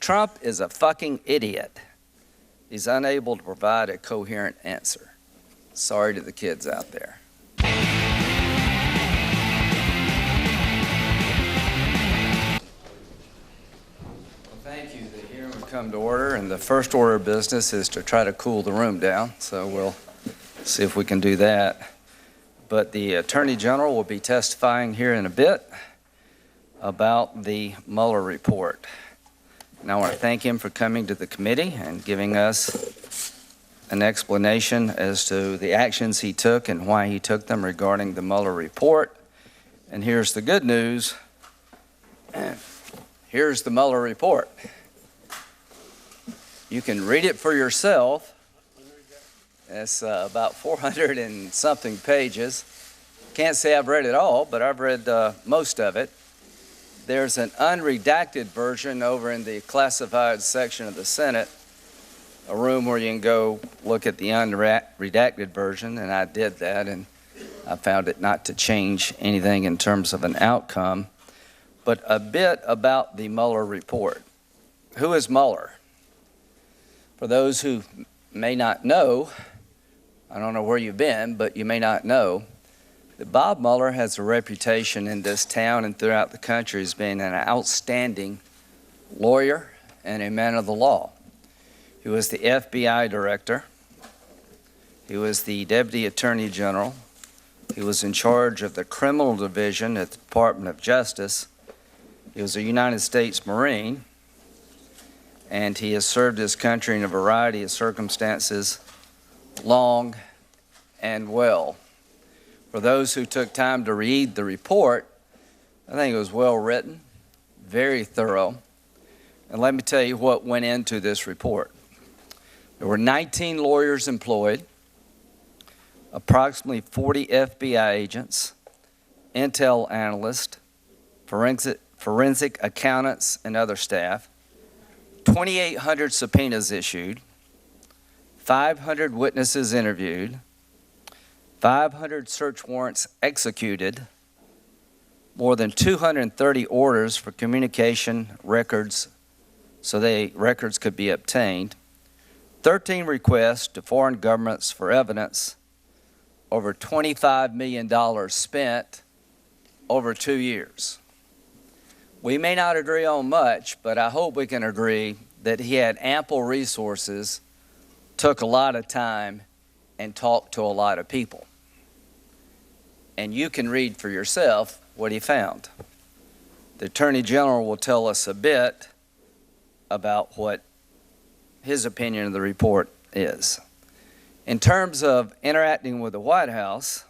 Trump is a fucking idiot. He's unable to provide a coherent answer. Sorry to the kids out there. Thank you. The hearing will come to order, and the first order of business is to try to cool the room down, so we'll see if we can do that. But the Attorney General will be testifying here in a bit about the Muller Report. And I want to thank him for coming to the committee and giving us an explanation as to the actions he took and why he took them regarding the Muller Report. And here's the good news. Here's the Muller Report. You can read it for yourself. It's about 400 and something pages. Can't say I've read it all, but I've read most of it. There's an unredacted version over in the classified section of the Senate, a room where you can go look at the unredacted version, and I did that, and I found it not to change anything in terms of an outcome. But a bit about the Muller Report. Who is Muller? For those who may not know, I don't know where you've been, but you may not know that Bob Mueller has a reputation in this town and throughout the country as being an outstanding lawyer and a man of the law. He was the FBI director. He was the Deputy Attorney General. He was in charge of the Criminal Division at the Department of Justice. He was a United States Marine, and he has served his country in a variety of circumstances long and well. For those who took time to read the report, I think it was well written, very thorough. And let me tell you what went into this report. There were 19 lawyers employed, approximately 40 FBI agents, intel analysts, forensic accountants, and other staff, 2,800 subpoenas issued, 500 witnesses interviewed, 500 search warrants executed, more than 230 orders for communication records so records could be obtained, 13 requests to foreign governments for evidence, over $25 million spent over 2 years. We may not agree on much, but I hope we can agree that he had ample resources, took a lot of time, and talked to a lot of people. And you can read for yourself what he found. The Attorney General will tell us a bit about what his opinion of the report is. In terms of interacting with the White House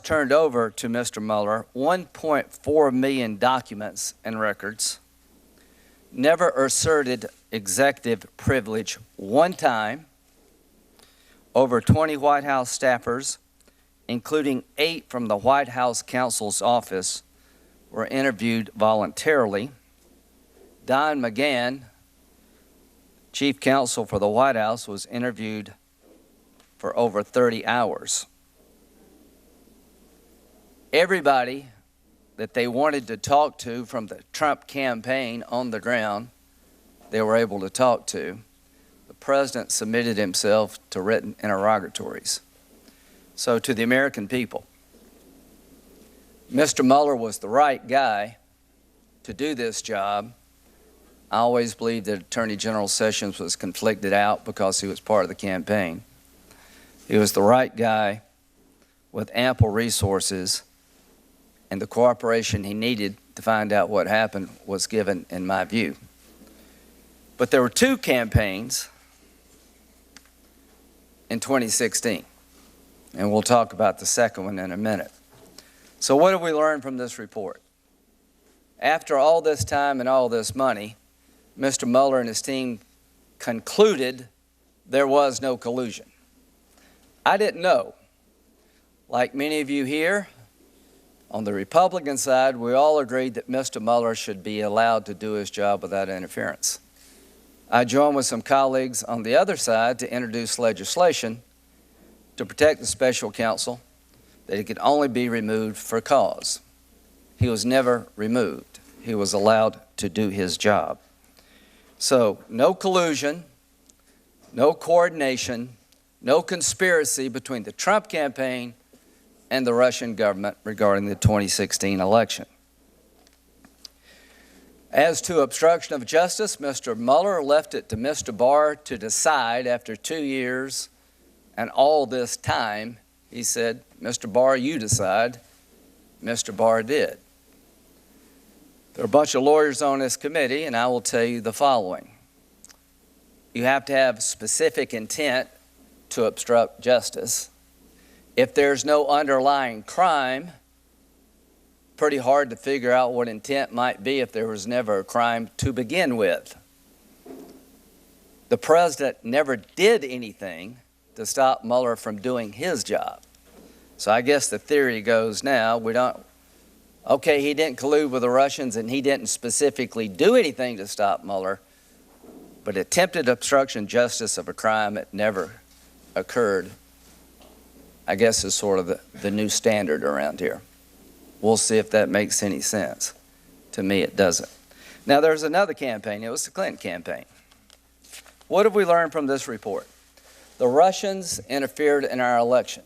turned over to Mr. Mueller 1.4 million documents and records, never asserted executive privilege one time. Over 20 White House staffers, including 8 from the White House counsel's office, were interviewed voluntarily. Don McGahn, chief counsel for the White House, was interviewed for over 30 hours. Everybody that they wanted to talk to from the Trump campaign on the ground, they were able to talk to. The president submitted himself to written interrogatories. So to the American people, Mr. Mueller was the right guy to do this job. I always believed that Attorney General Sessions was conflicted out because he was part of the campaign. He was the right guy with ample resources, and the cooperation he needed to find out what happened was given, in my view. But there were 2 campaigns in 2016, and we'll talk about the second one in a minute. So what have we learned from this report? After all this time and all this money, Mr. Mueller and his team concluded there was no collusion. I didn't know. Like many of you here, on the Republican side, we all agreed that Mr. Mueller should be allowed to do his job without interference. I joined with some colleagues on the other side to introduce legislation to protect the special counsel, that he could only be removed for cause. He was never removed. he was allowed to do his job. So no collusion, no coordination, no conspiracy between the Trump campaign and the Russian government regarding the 2016 election. As to obstruction of justice, Mr. Muller left it to Mr. Barr to decide after 2 years and all this time. He said, Mr. Barr, you decide. Mr. Barr did. There are a bunch of lawyers on this committee, and I will tell you the following. You have to have specific intent to obstruct justice. If there's no underlying crime, pretty hard to figure out what intent might be if there was never a crime to begin with. The president never did anything to stop Mueller from doing his job. So I guess the theory goes now, okay, he didn't collude with the Russians and he didn't specifically do anything to stop Mueller, but attempted obstruction of justice of a crime that never occurred, I guess is sort of the new standard around here. We'll see if that makes any sense. To me, it doesn't. Now, there's another campaign. It was the Clinton campaign. What have we learned from this report? The Russians interfered in our election.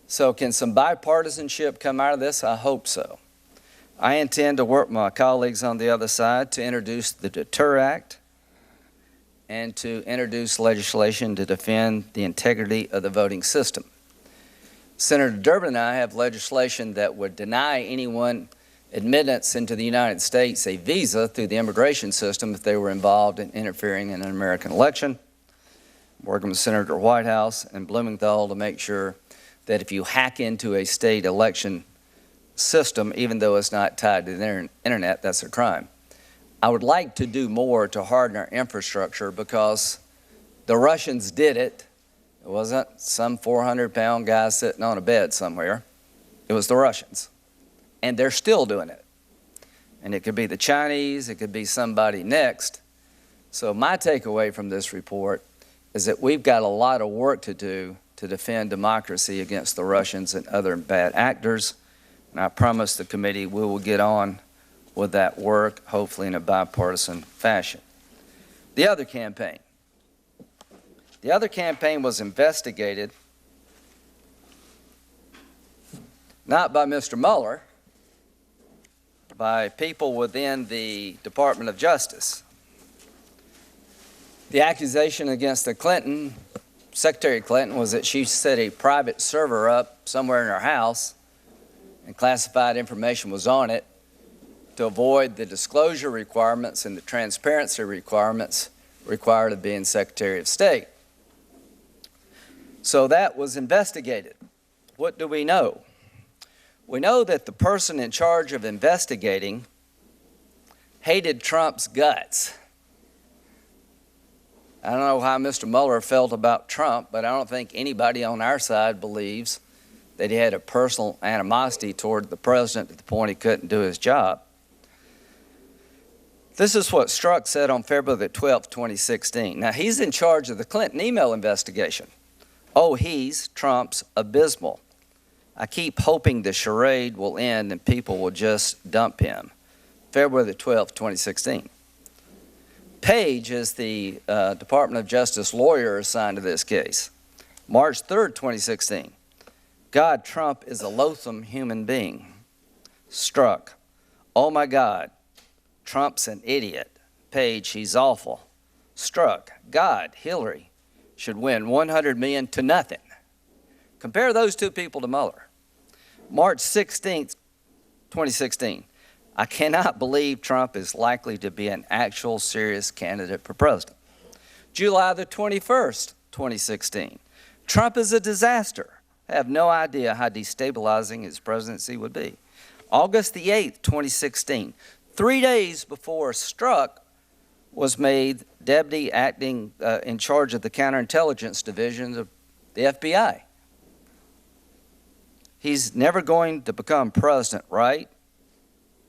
So can some bipartisanship come out of this? I hope so. I intend to work with my colleagues on the other side to introduce the Deter Act and to introduce legislation to defend the integrity of the voting system. Senator Durbin and I have legislation that would deny anyone admittance into the United States a visa through the immigration system if they were involved in interfering in an American election. I'm working with Senator Whitehouse and Blumenthal to make sure that if you hack into a state election system, even though it's not tied to the internet, that's a crime. I would like to do more to harden our infrastructure because the Russians did it. It wasn't some 400-pound guy sitting on a bed somewhere. It was the Russians. And they're still doing it. And it could be the Chinese, it could be somebody next. So my takeaway from this report is that we've got a lot of work to do to defend democracy against the Russians and other bad actors. And I promise the committee we will get on with that work, hopefully in a bipartisan fashion. The other campaign. The other campaign was investigated not by Mr. Mueller, by people within the Department of Justice. The accusation against the Clinton, Secretary Clinton, was that she set a private server up somewhere in her house and classified information was on it to avoid the disclosure requirements and the transparency requirements required of being Secretary of State. So that was investigated. What do we know? We know that the person in charge of investigating hated Trump's guts. I don't know how Mr. Mueller felt about Trump, but I don't think anybody on our side believes that he had a personal animosity toward the president to the point he couldn't do his job. This is what Strzok said on February the 12th, 2016. Now, he's in charge of the Clinton email investigation. Oh, Trump's abysmal. I keep hoping the charade will end and people will just dump him. February the 12th, 2016. Page is the Department of Justice lawyer assigned to this case. March 3rd, 2016. God, Trump is a loathsome human being. Strzok. Oh my God, Trump's an idiot. Page, he's awful. Strzok. God, Hillary should win 100 million to nothing. Compare those two people to Mueller. March 16th, 2016. I cannot believe Trump is likely to be an actual serious candidate for president. July the 21st, 2016. Trump is a disaster. I have no idea how destabilizing his presidency would be. August the 8th, 2016. 3 days before Strzok was made deputy acting in charge of the counterintelligence division of the FBI. He's never going to become president, right?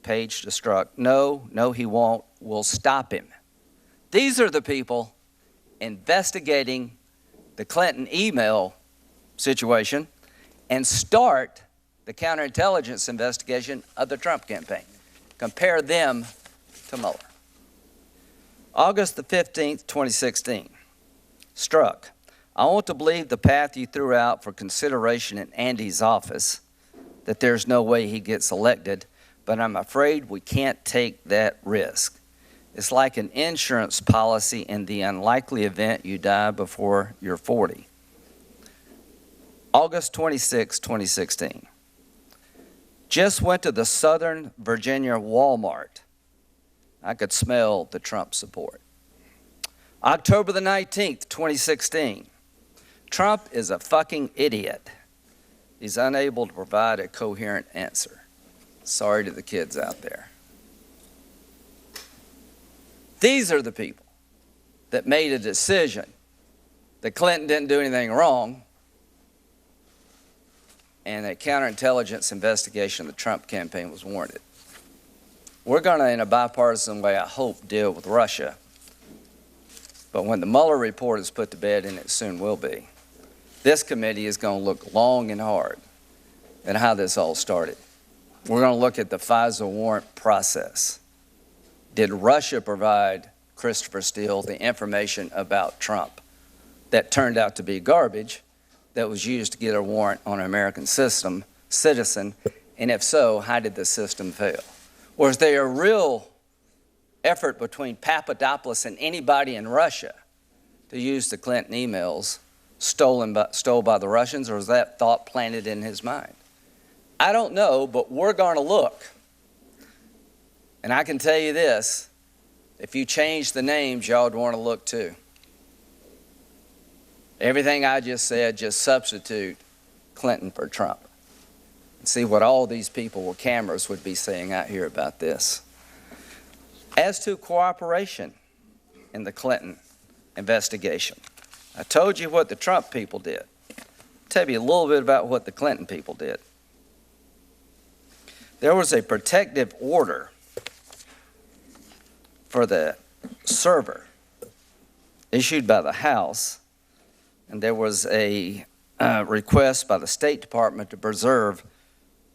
Page to Strzok. No, he won't. We'll stop him. These are the people investigating the Clinton email situation and start the counterintelligence investigation of the Trump campaign. Compare them to Muller. August the 15th, 2016. Struck. I want to believe the path you threw out for consideration in Andy's office, that there's no way he gets elected, but I'm afraid we can't take that risk. It's like an insurance policy in the unlikely event you die before you're 40. August 26, 2016. Just went to the Southern Virginia Walmart. I could smell the Trump support. October the 19th, 2016. Trump is a fucking idiot. He's unable to provide a coherent answer. Sorry to the kids out there. These are the people that made a decision that Clinton didn't do anything wrong, and a counterintelligence investigation of the Trump campaign was warranted. We're going to, in a bipartisan way, I hope, deal with Russia. But when the Muller Report is put to bed, and it soon will be, this committee is going to look long and hard at how this all started. We're going to look at the FISA warrant process. Did Russia provide Christopher Steele the information about Trump that turned out to be garbage that was used to get a warrant on an American citizen? And if so, how did the system fail? Was there a real effort between Papadopoulos and anybody in Russia to use the Clinton emails stole by the Russians, or was that thought planted in his mind? I don't know, but we're going to look. And I can tell you this, if you change the names, y'all would want to look too. Everything I just said, just substitute Clinton for Trump. And see what all these people with cameras would be saying out here about this. As to cooperation in the Clinton investigation, I told you what the Trump people did. I'll tell you a little bit about what the Clinton people did. There was a protective order for the server issued by the House, and there was a request by the State Department to preserve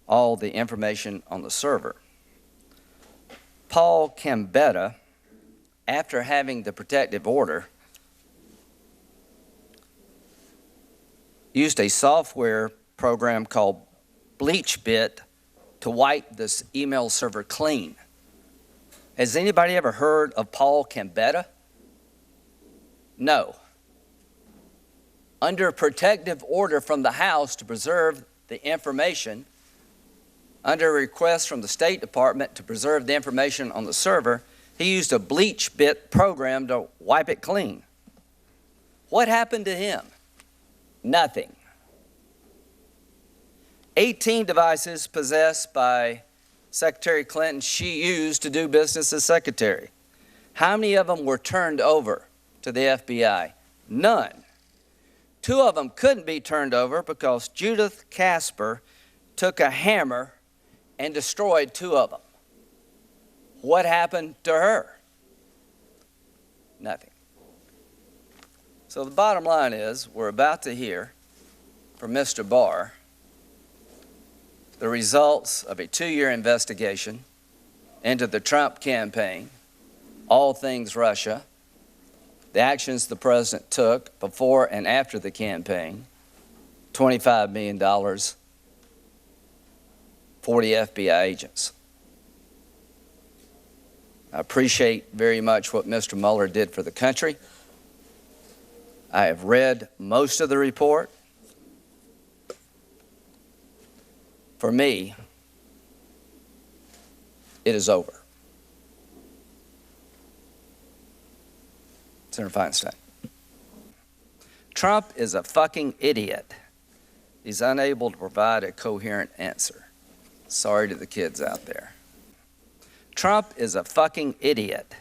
all the information on the server. Paul Gambetta, after having the protective order, used a software program called BleachBit to wipe this email server clean. Has anybody ever heard of Paul Gambetta? No. Under a protective order from the House to preserve the information, under a request from the State Department to preserve the information on the server, he used a BleachBit program to wipe it clean. What happened to him? Nothing. 18 devices possessed by Secretary Clinton she used to do business as secretary. How many of them were turned over to the FBI? None. 2 of them couldn't be turned over because Judith Casper took a hammer and destroyed 2 of them. What happened to her? Nothing. So the bottom line is, we're about to hear from Mr. Barr the results of a 2-year investigation into the Trump campaign, all things Russia, the actions the president took before and after the campaign, $25 million, 40 FBI agents. I appreciate very much what Mr. Mueller did for the country. I have read most of the report. For me, it is over. Senator Feinstein. Trump is a fucking idiot. He's unable to provide a coherent answer. Sorry to the kids out there. Trump is a fucking idiot.